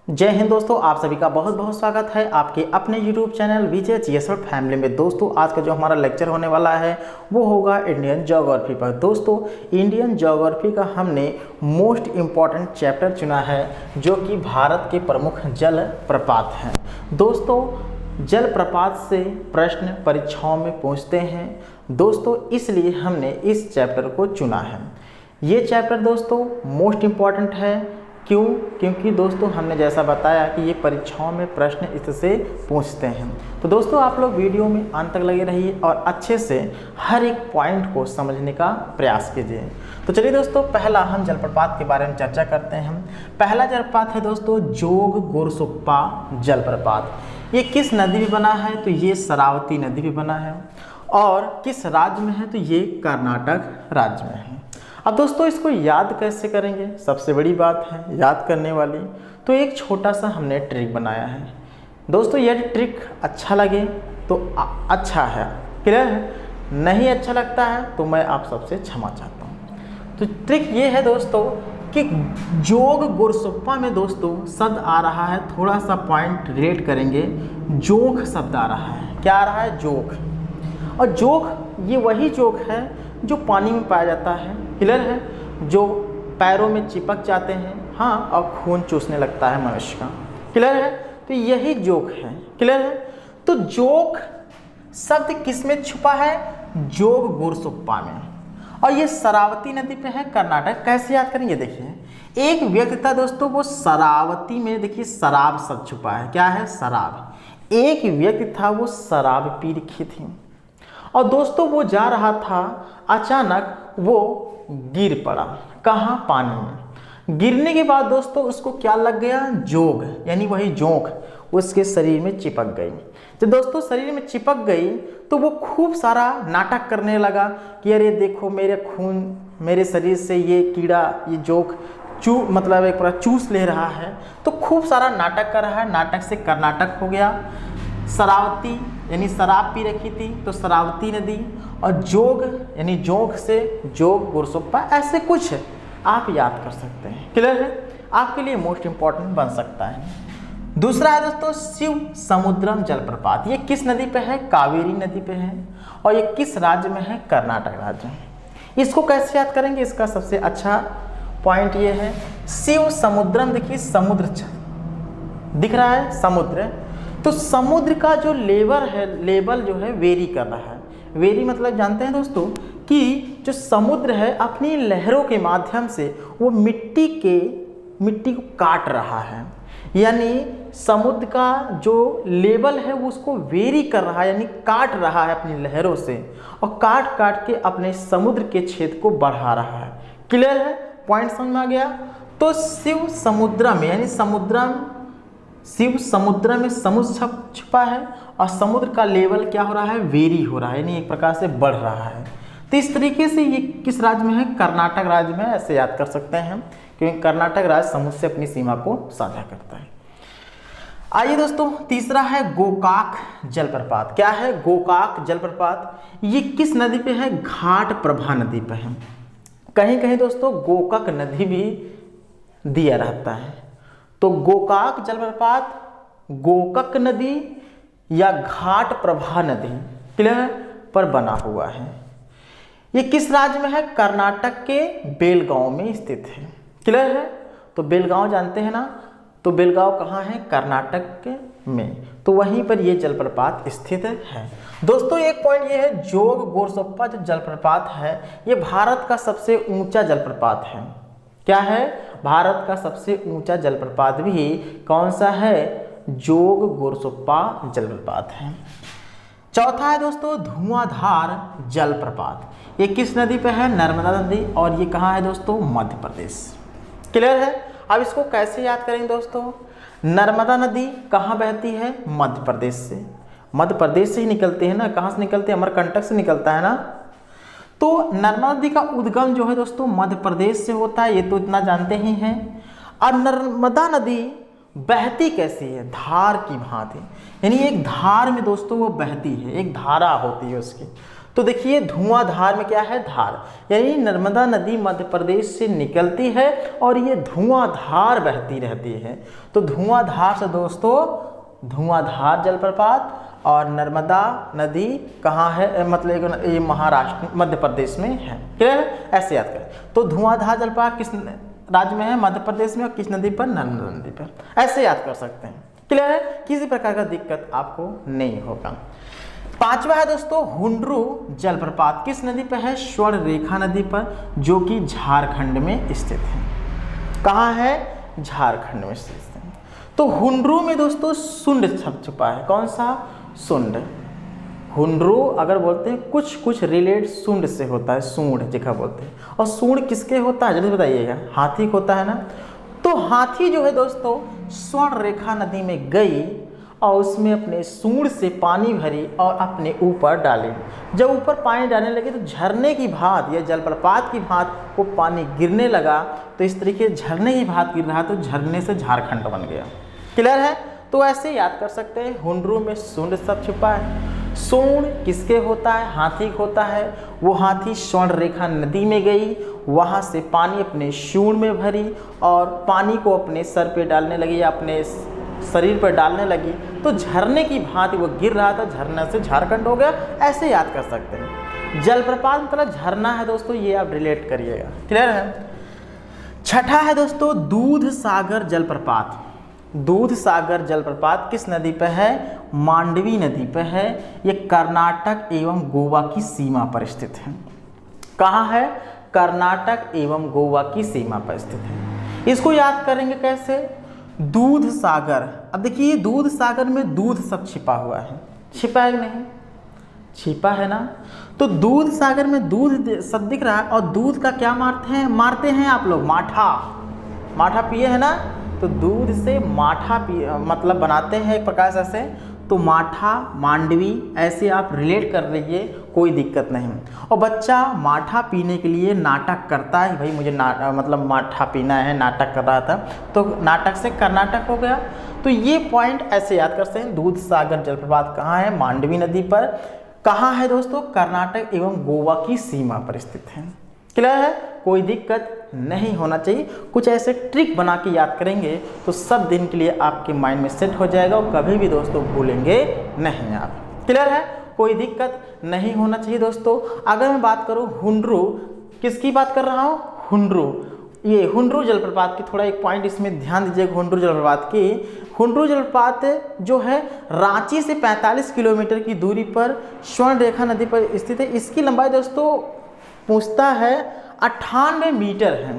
जय हिंद दोस्तों, आप सभी का बहुत बहुत स्वागत है आपके अपने YouTube चैनल विजय जीएस फैमिली में। दोस्तों आज का जो हमारा लेक्चर होने वाला है वो होगा इंडियन ज्योग्राफी पर। दोस्तों इंडियन ज्योग्राफी का हमने मोस्ट इम्पॉर्टेंट चैप्टर चुना है जो कि भारत के प्रमुख जल प्रपात हैं। दोस्तों जल प्रपात से प्रश्न परीक्षाओं में पूछते हैं दोस्तों, इसलिए हमने इस चैप्टर को चुना है। ये चैप्टर दोस्तों मोस्ट इम्पॉर्टेंट है। क्यों? क्योंकि दोस्तों हमने जैसा बताया कि ये परीक्षाओं में प्रश्न इससे पूछते हैं। तो दोस्तों आप लोग वीडियो में अंत तक लगे रहिए और अच्छे से हर एक पॉइंट को समझने का प्रयास कीजिए। तो चलिए दोस्तों, पहला हम जलप्रपात के बारे में चर्चा करते हैं। पहला जलप्रपात है दोस्तों जोग गुरसुप्पा जलप्रपात। ये किस नदी में बना है? तो ये शरावती नदी में बना है। और किस राज्य में है? तो ये कर्नाटक राज्य में है। अब दोस्तों इसको याद कैसे करेंगे? सबसे बड़ी बात है याद करने वाली, तो एक छोटा सा हमने ट्रिक बनाया है। दोस्तों यदि ट्रिक अच्छा लगे तो अच्छा है, क्लियर है? नहीं अच्छा लगता है तो मैं आप सबसे क्षमा चाहता हूँ। तो ट्रिक ये है दोस्तों कि जोग गुरसुप्पा में दोस्तों शब्द आ रहा है, थोड़ा सा पॉइंट रिलेट करेंगे। जोग शब्द आ रहा है। क्या आ रहा है? जोग। और जोग ये वही जोग है जो पानी में पाया जाता है, क्लियर है? जो पैरों में चिपक जाते हैं, हाँ, और खून चूसने लगता है मनुष्य का, क्लियर है? तो यही जोग है, क्लियर है? तो जोग शब्द किस में छुपा है? जोग गुरसुप्पा में। और ये शरावती नदी पे है, कर्नाटक। कैसे याद करेंगे? देखिए एक व्यक्ति था दोस्तों, वो शरावती में, देखिए शराब शब्द छुपा है। क्या है? शराब। एक व्यक्ति था वो शराब पी रखी थी और दोस्तों वो जा रहा था, अचानक वो गिर पड़ा। कहाँ? पानी में। गिरने के बाद दोस्तों उसको क्या लग गया? जोग, यानी वही जोंक उसके शरीर में चिपक गई। जब दोस्तों शरीर में चिपक गई तो वो खूब सारा नाटक करने लगा कि अरे देखो मेरे खून, मेरे शरीर से ये कीड़ा, ये जोंक मतलब एक पूरा चूस ले रहा है। तो खूब सारा नाटक कर रहा है। नाटक से कर्नाटक हो गया। शरावती यानी शराब पी रखी थी तो शरावती नदी, और जोग यानी जोग से जोग गुरसुप्पा, ऐसे कुछ आप याद कर सकते हैं, क्लियर है? आपके लिए मोस्ट इंपॉर्टेंट बन सकता है। दूसरा है दोस्तों शिव समुद्रम जलप्रपात। ये किस नदी पे है? कावेरी नदी पे है। और ये किस राज्य में है? कर्नाटक राज्य। इसको कैसे याद करेंगे? इसका सबसे अच्छा पॉइंट ये है, शिव समुद्रम, देखिए समुद्र दिख रहा है, समुद्र। तो समुद्र का जो लेवल जो है वेरी कर रहा है। वेरी मतलब जानते हैं दोस्तों कि जो समुद्र है अपनी लहरों के माध्यम से वो मिट्टी को काट रहा है। यानी समुद्र का जो लेवल है वो उसको वेरी कर रहा है, यानी काट रहा है अपनी लहरों से, और काट काट के अपने समुद्र के क्षेत्र को बढ़ा रहा है। क्लियर है? पॉइंट समझ में आ गया? तो शिव समुद्र में, यानी शिव समुद्र में समुद्र छुपा है और समुद्र का लेवल क्या हो रहा है? वेरी हो रहा है, यानी एक प्रकार से बढ़ रहा है। तो इस तरीके से ये किस राज्य में है? कर्नाटक राज्य में। ऐसे याद कर सकते हैं हम, क्योंकि कर्नाटक राज्य समुद्र से अपनी सीमा को साझा करता है। आइए दोस्तों तीसरा है गोकाक जलप्रपात। क्या है? गोकाक जलप्रपात। ये किस नदी पे है? घाटप्रभा नदी पे है। कहीं कहीं दोस्तों गोकाक नदी भी दिया रहता है। तो गोकाक जलप्रपात गोकाक नदी या घाटप्रभा नदी, क्लियर, पर बना हुआ है। ये किस राज्य में है? कर्नाटक के बेलगांव में स्थित है, क्लियर है? तो बेलगांव जानते हैं ना? तो बेलगांव कहाँ है? कर्नाटक के में। तो वहीं पर ये जलप्रपात स्थित है। दोस्तों एक पॉइंट ये है, जोग गुरसुप्पा जो जलप्रपात है ये भारत का सबसे ऊंचा जलप्रपात है। क्या है? भारत का सबसे ऊंचा जलप्रपात भी कौन सा है? जोग गुरसुप्पा जलप्रपात है। चौथा है दोस्तों धुआंधार जलप्रपात। ये किस नदी पे है? नर्मदा नदी। और ये कहाँ है दोस्तों? मध्य प्रदेश। क्लियर है? अब इसको कैसे याद करेंगे दोस्तों? नर्मदा नदी कहाँ बहती है? मध्य प्रदेश से। मध्य प्रदेश से ही निकलते हैं ना? कहाँ से निकलते हैं? अमरकंटक से निकलता है ना? तो नर्मदा नदी का उद्गम जो है दोस्तों मध्य प्रदेश से होता है, ये तो इतना जानते ही हैं। और नर्मदा नदी बहती कैसी है? धार की भांति, यानी एक धार में दोस्तों वो बहती है, एक धारा होती है उसकी। तो देखिए धुआंधार में क्या है, धार, यानी नर्मदा नदी मध्य प्रदेश से निकलती है और ये धुआंधार बहती रहती है। तो धुआंधार से दोस्तों धुआंधार जलप्रपात और नर्मदा नदी कहाँ है, मतलब ये महाराष्ट्र मध्य प्रदेश में है। क्लियर है, ऐसे याद करें। तो धुआंधार जलप्रपात किस राज्य में है, मध्य प्रदेश में, और किस नदी पर, नर्मदा नदी पर, ऐसे याद कर सकते हैं। क्लियर है, किसी प्रकार का दिक्कत आपको नहीं होगा। पांचवा है दोस्तों हुंड्रू जलप्रपात, किस नदी पर है, स्वर्णरेखा नदी पर, जो कि झारखंड में स्थित है। कहाँ है, झारखंड में स्थित है। तो हुंड्रू में दोस्तों सुंड छुपा है, कौन सा, सुंड। हुंड्रू अगर बोलते हैं कुछ कुछ रिलेट सुंड से होता है, सूंड जिका बोलते हैं। और सूंड किसके होता है जल्दी बताइएगा, हाथी को होता है ना। तो हाथी जो है दोस्तों स्वर्णरेखा नदी में गई और उसमें अपने सूंड से पानी भरी और अपने ऊपर डाली। जब ऊपर पानी डालने लगे तो झरने की भांति या जलप्रपात की भांति वो पानी गिरने लगा। तो इस तरीके झरने की भांति गिर रहा, तो झरने से झारखंड बन गया। क्लियर है, तो ऐसे याद कर सकते हैं। हुंड्रू में सूंड सब छुपा है। सूंड किसके होता है, हाथी होता है। वो हाथी स्वर्णरेखा नदी में गई, वहाँ से पानी अपने सूंड में भरी और पानी को अपने सर पे डालने लगी या अपने शरीर पर डालने लगी। तो झरने की भांति वो गिर रहा था, झरना से झारखंड हो गया। ऐसे याद कर सकते हैं। जलप्रपात मतलब झरना है दोस्तों, ये आप रिलेट करिएगा। क्लियर है। छठा है दोस्तों दूध सागर जलप्रपात। दूध सागर जलप्रपात किस नदी पर है, मांडवी नदी पर है। ये कर्नाटक एवं गोवा की सीमा पर स्थित है। कहाँ है, कर्नाटक एवं गोवा की सीमा पर स्थित है। इसको याद करेंगे कैसे, दूध सागर। अब देखिए दूध सागर में दूध सब छिपा हुआ है, छिपा है नहीं, छिपा है ना। तो दूध सागर में दूध सब दिख रहा है। और दूध का क्या मारते हैं आप लोग, माठा। माठा पिए है ना, तो दूध से माठा मतलब बनाते हैं एक प्रकार से ऐसे। तो माठा, मांडवी ऐसे आप रिलेट कर रहिए, कोई दिक्कत नहीं। और बच्चा माठा पीने के लिए नाटक करता है, भाई मुझे मतलब माठा पीना है, नाटक कर रहा था, तो नाटक से कर्नाटक हो गया। तो ये पॉइंट ऐसे याद करते हैं। दूध सागर जलप्रपात कहाँ है, मांडवी नदी पर। कहाँ है दोस्तों, कर्नाटक एवं गोवा की सीमा पर स्थित है। क्लियर है, कोई दिक्कत नहीं होना चाहिए। कुछ ऐसे ट्रिक बना के याद करेंगे तो सब दिन के लिए आपके माइंड में सेट हो जाएगा और कभी भी दोस्तों भूलेंगे नहीं आप। क्लियर है, कोई दिक्कत नहीं होना चाहिए दोस्तों। अगर मैं बात करूं हुंड्रू, किसकी बात कर रहा हूं, हुंड्रू। ये हुंड्रू जलप्रपात की थोड़ा एक पॉइंट इसमें ध्यान दीजिएगा। हुंड्रू जलप्रपात की, हुंड्रू जलप्रपात जो है रांची से 45 किलोमीटर की दूरी पर स्वर्णरेखा नदी पर स्थित है। इसकी लंबाई दोस्तों पूछता है 98 मीटर है।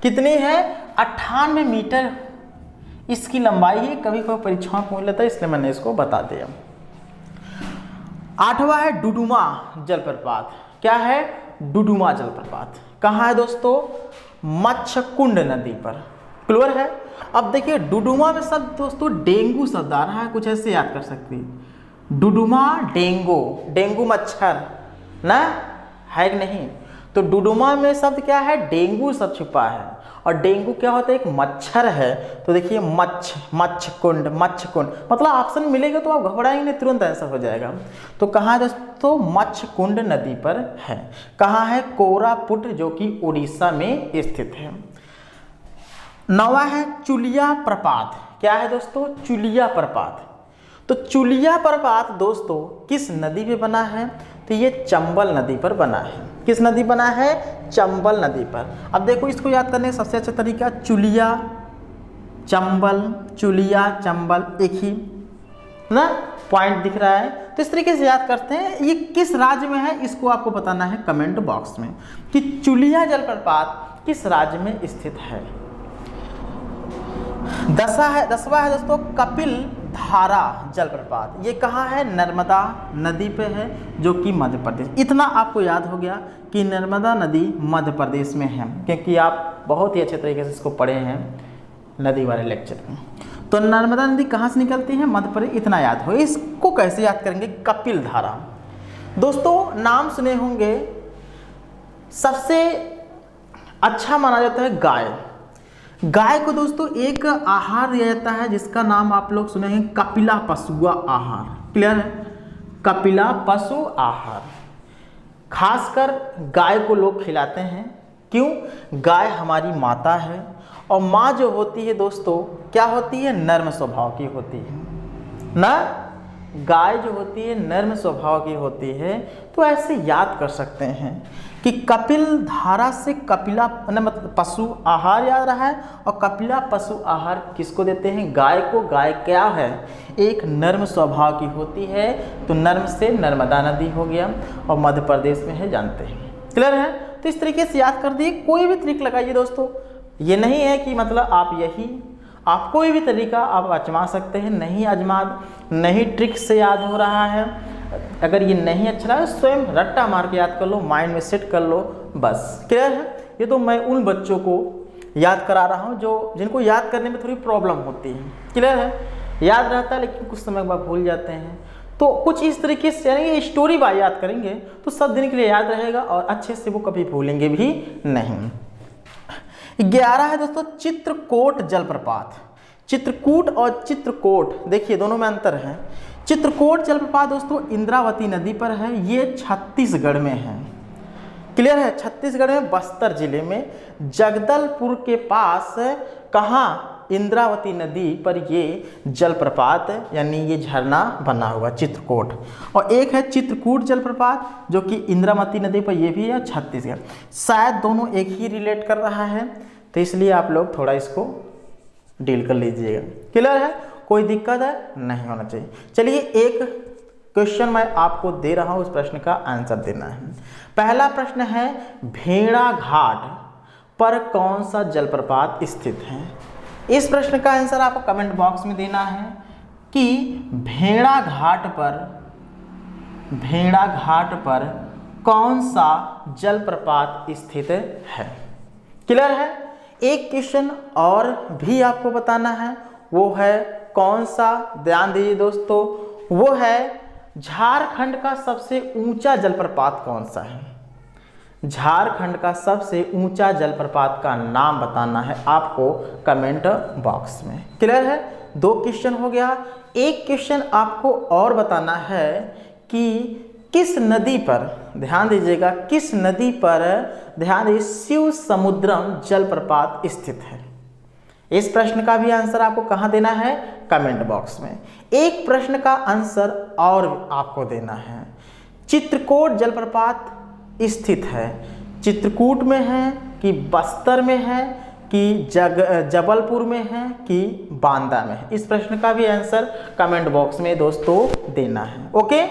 कितनी है, 98 मीटर इसकी लंबाई है। कभी कोई परीक्षाओं पूछ लेता है, इसलिए मैंने इसको बता दिया। आठवां है डुडुमा जलप्रपात। क्या है, डुडुमा जलप्रपात। कहाँ है दोस्तों, मच्छकुंड नदी पर। क्लियर है। अब देखिए डुडुमा में सब दोस्तों डेंगू शब्द आ रहा है, कुछ ऐसे याद कर सकते हैं। डुडुमा डेंगू, डेंगू मच्छर ना है कि नहीं। तो डुडुमा में शब्द क्या है, डेंगू सब छुपा है। और डेंगू क्या होता है, एक मच्छर है। तो देखिए मच्छकुंड, मच्छकुंड मतलब ऑप्शन मिलेगा तो आप घबराएंगे नहीं, तुरंत आंसर हो जाएगा। तो कहाँ दोस्तों, मच्छकुंड नदी पर है। कहाँ है, कोरापुट, जो कि उड़ीसा में स्थित है। नवा है चुलिया प्रपात। क्या है दोस्तों, चुलिया प्रपात। तो चुलिया प्रपात दोस्तों किस नदी पे बना है, तो ये चंबल नदी पर बना है। किस नदी बना है, चंबल नदी पर। अब देखो इसको याद करने का सबसे अच्छा तरीका, चुलिया चंबल, चुलिया चंबल एक ही ना पॉइंट दिख रहा है। तो इस तरीके से याद करते हैं। ये किस राज्य में है, इसको आपको बताना है कमेंट बॉक्स में कि चुलिया जलप्रपात किस राज्य में स्थित है। दसवां है दोस्तों कपिल धारा जलप्रपात। ये कहाँ है, नर्मदा नदी पे है, जो कि मध्य प्रदेश। इतना आपको याद हो गया कि नर्मदा नदी मध्य प्रदेश में है, क्योंकि आप बहुत ही अच्छे तरीके से इसको पढ़े हैं नदी वाले लेक्चर में। तो नर्मदा नदी कहाँ से निकलती है, मध्य प्रदेश। इतना याद हो। इसको कैसे याद करेंगे, कपिल धारा। दोस्तों नाम सुने होंगे, सबसे अच्छा माना जाता है गाय। गाय को दोस्तों एक आहार दिया जाता है जिसका नाम आप लोग सुने हैं, कपिला पशुआ आहार। क्लियर है, कपिला पशु आहार। खासकर गाय को लोग खिलाते हैं। क्यों? गाय हमारी माता है और माँ जो होती है दोस्तों क्या होती है? नर्म स्वभाव की होती है ना। गाय जो होती है नर्म स्वभाव की होती है। तो ऐसे याद कर सकते हैं कि कपिल धारा से कपिला मतलब पशु आहार याद रहा है, और कपिला पशु आहार किसको देते हैं? गाय को। गाय क्या है? एक नर्म स्वभाव की होती है। तो नर्म से नर्मदा नदी हो गया और मध्य प्रदेश में है, जानते हैं। क्लियर है? तो इस तरीके से याद कर दिए। कोई भी ट्रिक लगाइए दोस्तों, ये नहीं है कि मतलब आप कोई भी तरीका आप आजमा सकते हैं। नहीं ट्रिक से याद हो रहा है, अगर ये नहीं अच्छा लगा स्वयं रट्टा मार के याद कर लो, माइंड में सेट कर लो, बस। क्लियर है? ये तो मैं उन बच्चों को याद करा रहा हूँ जिनको याद करने में थोड़ी प्रॉब्लम होती है। क्लियर है? याद रहता है लेकिन कुछ समय बाद भूल जाते हैं। तो कुछ इस तरीके से यानी स्टोरी बाय याद करेंगे तो सब दिन के लिए याद रहेगा और अच्छे से वो कभी भूलेंगे भी नहीं। 11 है दोस्तों चित्रकूट जलप्रपात। चित्रकूट और चित्रकोट देखिए दोनों में अंतर है। चित्रकूट जलप्रपात दोस्तों इंद्रावती नदी पर है, ये छत्तीसगढ़ में है। क्लियर है? छत्तीसगढ़ में बस्तर जिले में जगदलपुर के पास कहाँ? इंद्रावती नदी पर ये जलप्रपात यानी ये झरना बना हुआ चित्रकूट। और एक है चित्रकूट जलप्रपात जो कि इंद्रावती नदी पर ये भी है, छत्तीसगढ़। शायद दोनों एक ही रिलेट कर रहा है, तो इसलिए आप लोग थोड़ा इसको डील कर लीजिएगा। क्लियर है? कोई दिक्कत है? नहीं होना चाहिए। चलिए एक क्वेश्चन मैं आपको दे रहा हूँ, उस प्रश्न का आंसर देना है। पहला प्रश्न है भेड़ा घाट पर कौन सा जलप्रपात स्थित है? इस प्रश्न का आंसर आपको कमेंट बॉक्स में देना है कि भेड़ा घाट पर कौन सा जलप्रपात स्थित है। क्लियर है? एक क्वेश्चन और भी आपको बताना है, वो है कौन सा? ध्यान दीजिए दोस्तों, वो है झारखंड का सबसे ऊंचा जलप्रपात कौन सा है? झारखंड का सबसे ऊंचा जलप्रपात का नाम बताना है आपको कमेंट बॉक्स में। क्लियर है? 2 क्वेश्चन हो गया। एक क्वेश्चन आपको और बताना है कि किस नदी पर, ध्यान दीजिएगा, किस नदी पर ध्यान दीजिए शिव समुद्रम जलप्रपात स्थित है। इस प्रश्न का भी आंसर आपको कहाँ देना है? कमेंट बॉक्स में। एक प्रश्न का आंसर और आपको देना है, चित्रकूट जलप्रपात स्थित है चित्रकूट में है कि बस्तर में है कि जबलपुर में है कि बांदा में है? इस प्रश्न का भी आंसर कमेंट बॉक्स में दोस्तों देना है। ओके।